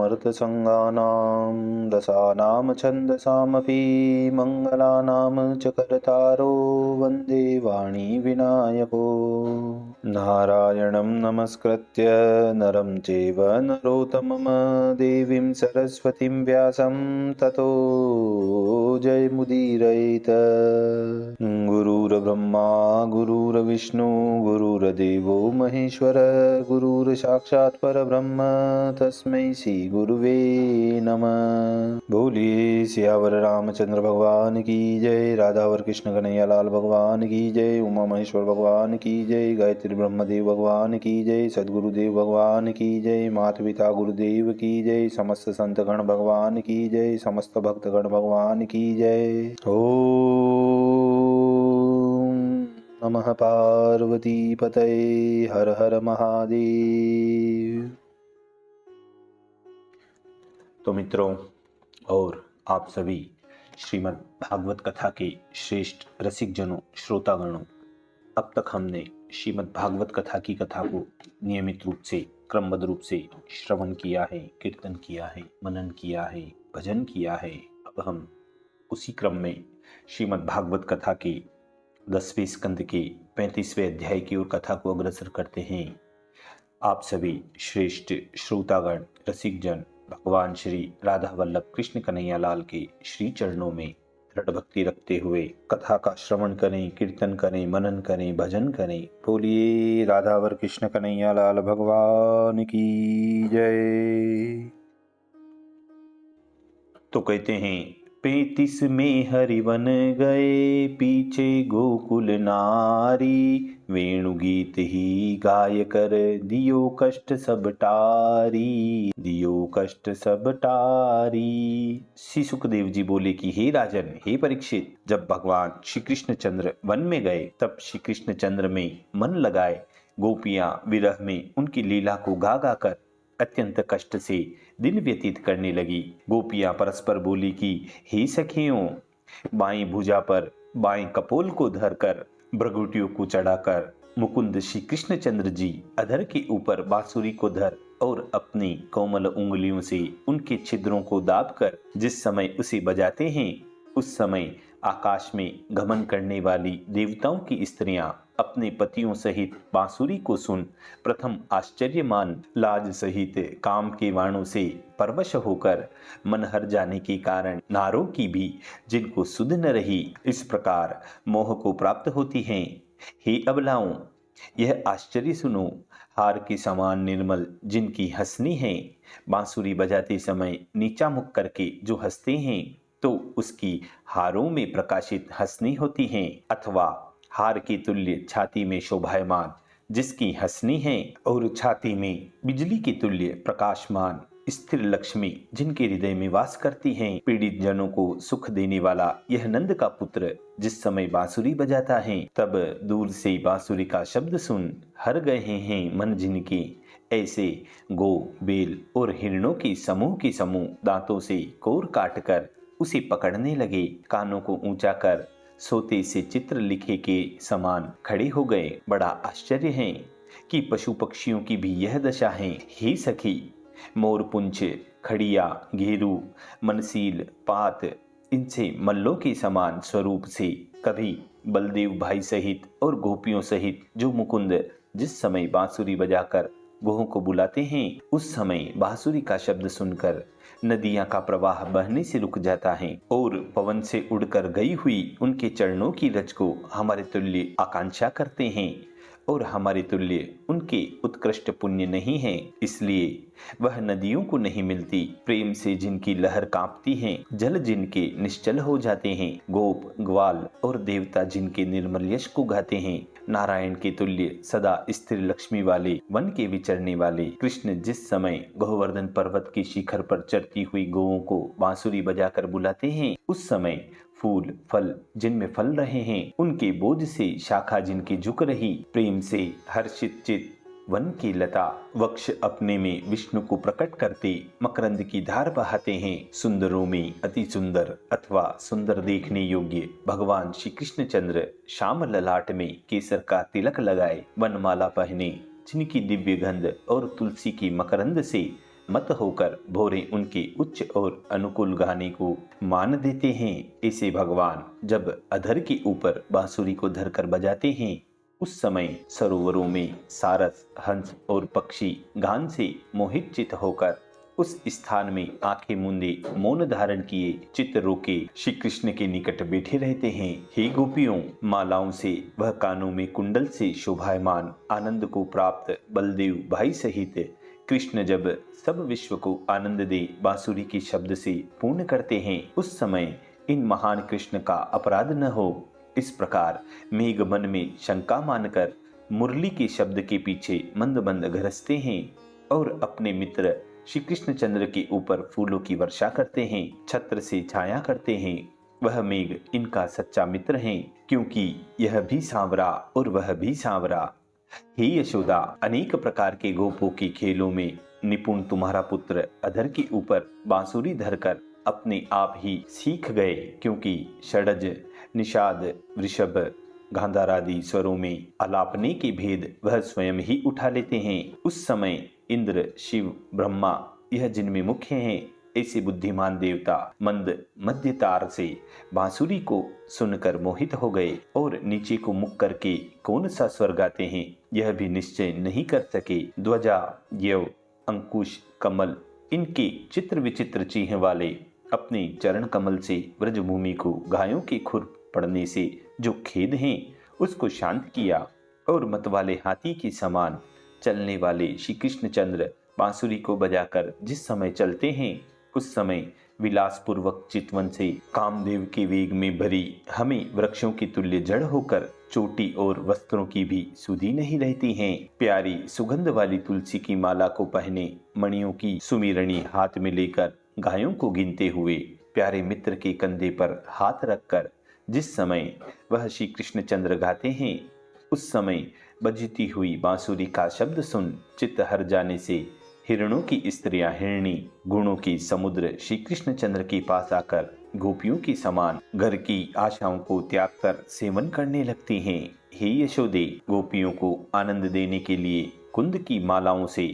समर्थसङ्गानां रसानां छन्दसामपि मङ्गलानां च करतारो वन्दे वाणी विनायको। नारायणं नमस्कृत्य नरं चैव नरोत्तमं देवीं सरस्वतीं व्यासं ततो जयमुदीरयेत्। गुरुर्ब्रह्मा गुरुर्विष्णु गुरुर्देवो महेश्वर गुरुर्साक्षात् परब्रह्म तस्मै श्री गुरुवे नमः। बोलिए सियावर रामचंद्र भगवान की जय, राधावर कृष्ण कन्हैया लाल भगवान की जय, उमा महेश्वर भगवान की जय, गायत्री ब्रह्मदेव भगवान की जय, सद्गुरुदेव भगवान की जय, माता पिता गुरुदेव की जय, समस्त संत गण भगवान की जय, समस्त भक्तगण भगवान की जय। ओम नमः पार्वती पतये, हर हर महादेव। तो मित्रों और आप सभी श्रीमद् भागवत कथा के श्रेष्ठ रसिक जनों, श्रोतागणों, अब तक हमने श्रीमद् भागवत कथा की कथा को नियमित रूप से, क्रमबद्ध रूप से श्रवण किया है, कीर्तन किया है, मनन किया है, भजन किया है। अब हम उसी क्रम में श्रीमद् भागवत कथा के 10वें स्कंद के 35वें अध्याय की ओर कथा को अग्रसर करते हैं। आप सभी श्रेष्ठ श्रोतागण, रसिक जन भगवान श्री राधा वल्लभ कृष्ण कन्हैया लाल के श्री चरणों में दृढ़ भक्ति रखते हुए कथा का श्रवण करें, कीर्तन करें, मनन करें, भजन करें। बोलिए राधावर कृष्ण कन्हैया लाल भगवान की जय। तो कहते हैं, 35 में हरिवन गए पीछे गोकुल नारी, वेणु गीत ही गाय कर दियो कष्ट सब टारी, दियो कष्ट सब टारी। श्री सुखदेव जी बोले कि हे राजन, हे परीक्षित, जब भगवान श्री कृष्ण चंद्र वन में गए तब श्री कृष्ण चंद्र में मन लगाए गोपियां विरह में उनकी लीला को गा गा कर अत्यंत कष्ट से दिन व्यतीत करने लगी। गोपियां परस्पर बोली कि हे सखियों, बाईं भुजा पर बाईं कपोल को धरकर भ्रगुटियों को चढ़ाकर मुकुंद श्री कृष्ण चंद्र जी अधर के ऊपर बांसुरी को धर और अपनी कोमल उंगलियों से उनके छिद्रों को दाबकर जिस समय उसे बजाते हैं, उस समय आकाश में गमन करने वाली देवताओं की स्त्रियां अपने पतियों सहित बांसुरी को सुन प्रथम आश्चर्यमान लाज सहित काम के वाणों से परवश होकर मन हर जाने के कारण नारों की भी जिनको सुध न रही इस प्रकार मोह को प्राप्त होती हैं। हे अबलाओं, यह आश्चर्य सुनो, हार के समान निर्मल जिनकी हंसनी है, बांसुरी बजाते समय नीचा मुख करके जो हंसते हैं तो उसकी हारों में प्रकाशित हंसनी होती है, अथवा हार के तुल्य छाती में शोभायमान जिसकी हंसनी है और छाती में बिजली के तुल्य प्रकाशमान स्थिर लक्ष्मी जिनके हृदय में वास करती हैं। पीड़ित जनों को सुख देने वाला यह नंद का पुत्र जिस समय बांसुरी बजाता है तब दूर से बांसुरी का शब्द सुन हर गए हैं मन जिनके, ऐसे गो, बेल और हिरणों के समूह दांतों से कोर काट कर उसे पकड़ने लगे। कानों को ऊंचा कर सोते से चित्र लिखे के समान खड़े हो गए। बड़ा आश्चर्य है कि पशु पक्षियों की भी यह दशा है। हे सखी, मोर पुंछ, खड़िया, घेरू, मनसील, पात, इनसे मल्लों के समान स्वरूप से कभी बलदेव भाई सहित और गोपियों सहित जो मुकुंद जिस समय बांसुरी बजाकर गोहों को बुलाते हैं उस समय बांसुरी का शब्द सुनकर नदियां का प्रवाह बहने से रुक जाता है और पवन से उड़कर गई हुई उनके चरणों की रज को हमारे तुल्य आकांक्षा करते हैं और हमारे तुल्य उनके उत्कृष्ट पुण्य नहीं है, इसलिए वह नदियों को नहीं मिलती। प्रेम से जिनकी लहर कांपती है, जल जिनके निश्चल हो जाते हैं, गोप, ग्वाल और देवता जिनके निर्मल यश को गाते हैं, नारायण के तुल्य सदा स्थिर लक्ष्मी वाले वन के विचरने वाले कृष्ण जिस समय गोवर्धन पर्वत के शिखर पर चरती हुई गौओं को बांसुरी बजाकर बुलाते हैं, उस समय फूल फल जिनमें फल रहे हैं, उनके बोझ से शाखा जिनकी झुक रही, प्रेम से हर्षित चित वन की लता वक्ष अपने में विष्णु को प्रकट करते मकरंद की धार बहाते हैं। सुंदरों में अति सुंदर अथवा सुंदर देखने योग्य भगवान श्री कृष्ण चंद्र श्याम ललाट में केसर का तिलक लगाए वनमाला पहने, जिनकी दिव्य गंध और तुलसी की मकरंद से मत होकर भोरे उनके उच्च और अनुकूल गाने को मान देते हैं। ऐसे भगवान जब अधर के ऊपर बांसुरी को धरकर बजाते हैं, उस समय सरोवरों में सारस, हंस और पक्षी गान से मोहित चित होकर उस स्थान में आंखें मूंदे मौन धारण किए चित्त रोके श्री कृष्ण के निकट बैठे रहते हैं। हे गोपियों, मालाओं से वह कानों में कुंडल से शोभायमान आनंद को प्राप्त बलदेव भाई सहित कृष्ण जब सब विश्व को आनंद दे बांसुरी के शब्द से पूर्ण करते हैं, उस समय इन महान कृष्ण का अपराध न हो। इस प्रकार मेघ मन में शंका मानकर मुरली के शब्द के पीछे मंद मंद गरजते हैं और अपने मित्र श्री कृष्णचंद्र के ऊपर फूलों की वर्षा करते हैं, छत्र से छाया करते हैं। वह मेघ इनका सच्चा मित्र है, क्योंकि यह भी सांवरा और वह भी सांवरा। हे यशोदा, अनेक प्रकार के गोपों के खेलों में निपुण तुम्हारा पुत्र अधर के ऊपर बांसुरी धरकर अपने आप ही सीख गए, क्योंकि षडज, निषाद, वृषभ, गांधार आदि स्वरों में आलापने के भेद वह स्वयं ही उठा लेते हैं। उस समय इंद्र, शिव, ब्रह्मा यह जिनमें मुख्य हैं, ऐसे बुद्धिमान देवता मंद मध्य तार से बांसुरी को सुनकर मोहित हो गए और नीचे को मुख करके कौन सा स्वर गाते हैं यह भी निश्चय नहीं कर सके। ध्वजा, यव, अंकुश, कमल इनके चित्र विचित्र चिन्ह वाले अपने चरण कमल से ब्रजभूमि को गायों के खुर पड़ने से जो खेद हैं उसको शांत किया और मतवाले हाथी के समान चलने वाले श्री कृष्णचंद्र बांसुरी को बजाकर जिस समय चलते हैं, उस समय विलासपूर्वक चितवन से कामदेव के वेग में भरी हमें वृक्षों की तुल्य जड़ होकर चोटी और वस्त्रों की भी सुधि नहीं रहती हैं। प्यारी सुगंध वाली तुलसी की माला को पहने मणियों की सुमिरणी हाथ में लेकर गायों को गिनते हुए प्यारे मित्र के कंधे पर हाथ रखकर जिस समय वह श्री कृष्णचंद्र गाते हैं, उस समय बजती हुई बांसुरी का शब्द सुन चित्त हर जाने से हिरणों की स्त्रियां हिरणी, गुणों की समुद्र श्री कृष्णचंद्र के पास आकर गोपियों के समान घर की आशाओं को त्याग कर सेवन करने लगती हैं। हे यशोदे, गोपियों को आनंद देने के लिए कुंद की मालाओं से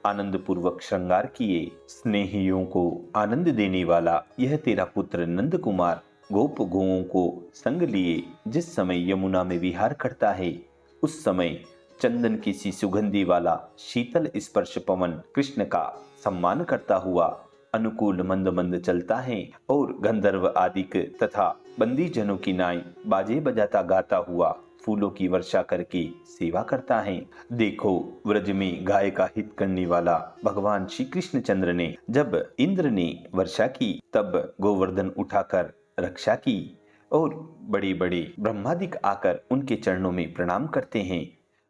आनंद पूर्वक श्रृंगार किए स्नेहियों को आनंद देने वाला यह तेरा पुत्र नंद कुमार गोप गोओं को संग लिए जिस समय यमुना में विहार करता है, उस समय चंदन की सी सुगंधी वाला शीतल स्पर्श पवन कृष्ण का सम्मान करता हुआ अनुकूल मंद मंद चलता है और गंधर्व आदिक तथा बंदी जनों की नाई बाजे बजाता गाता हुआ फूलों की वर्षा करके सेवा करता है। देखो, व्रज में गाय का हित करने वाला भगवान श्री कृष्णचंद्र ने जब इंद्र ने वर्षा की तब गोवर्धन उठाकर रक्षा की और बड़े बड़े ब्रह्मादिक आकर उनके चरणों में प्रणाम करते हैं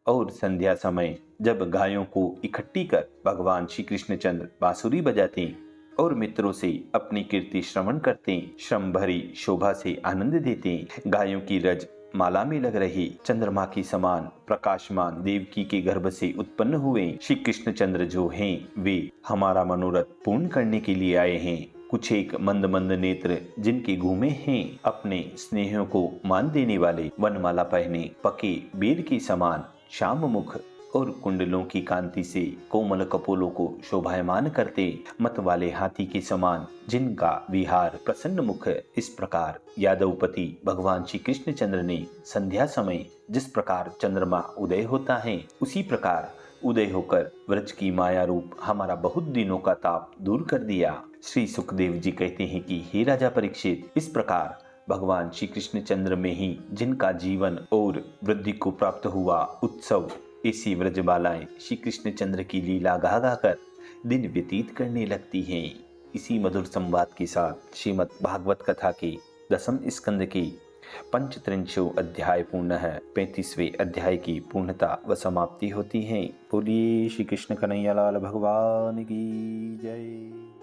और संध्या समय जब गायों को इकट्ठी कर भगवान श्री कृष्णचंद्र बांसुरी बजाते और मित्रों से अपनी कीर्ति श्रवण करते, श्रम भरी शोभा से आनंद देते, गायों की रज माला में लग रही चंद्रमा की समान प्रकाशमान देवकी के गर्भ से उत्पन्न हुए श्री कृष्णचंद्र जो हैं, वे हमारा मनोरथ पूर्ण करने के लिए आए हैं। कुछ एक मंद मंद नेत्र जिनके घूमे हैं, अपने स्नेहियों को मान देने वाले वनमाला पहने पके बेर के समान श्याम मुख और कुंडलों की कांति से कोमल कपोलों को शोभायमान करते मत वाले हाथी के समान जिनका विहार प्रसन्न मुख। इस प्रकार यादवपति भगवान श्री कृष्णचंद्र ने संध्या समय जिस प्रकार चंद्रमा उदय होता है, उसी प्रकार उदय होकर व्रज की माया रूप हमारा बहुत दिनों का ताप दूर कर दिया। श्री सुखदेव जी कहते हैं कि हे राजा परीक्षित, इस प्रकार भगवान श्री कृष्णचंद्र में ही जिनका जीवन और वृद्धि को प्राप्त हुआ उत्सव, इसी व्रजबालाएं श्री कृष्णचंद्र की लीला गा गा कर दिन व्यतीत करने लगती हैं। इसी मधुर संवाद के साथ श्रीमद् भागवत कथा के 10वें स्कंद के पंचत्रिंशो अध्याय पूर्ण है। 35वें अध्याय की पूर्णता व समाप्ति होती है। बोलिए श्री कृष्ण कन्हैया लाल भगवान की जय।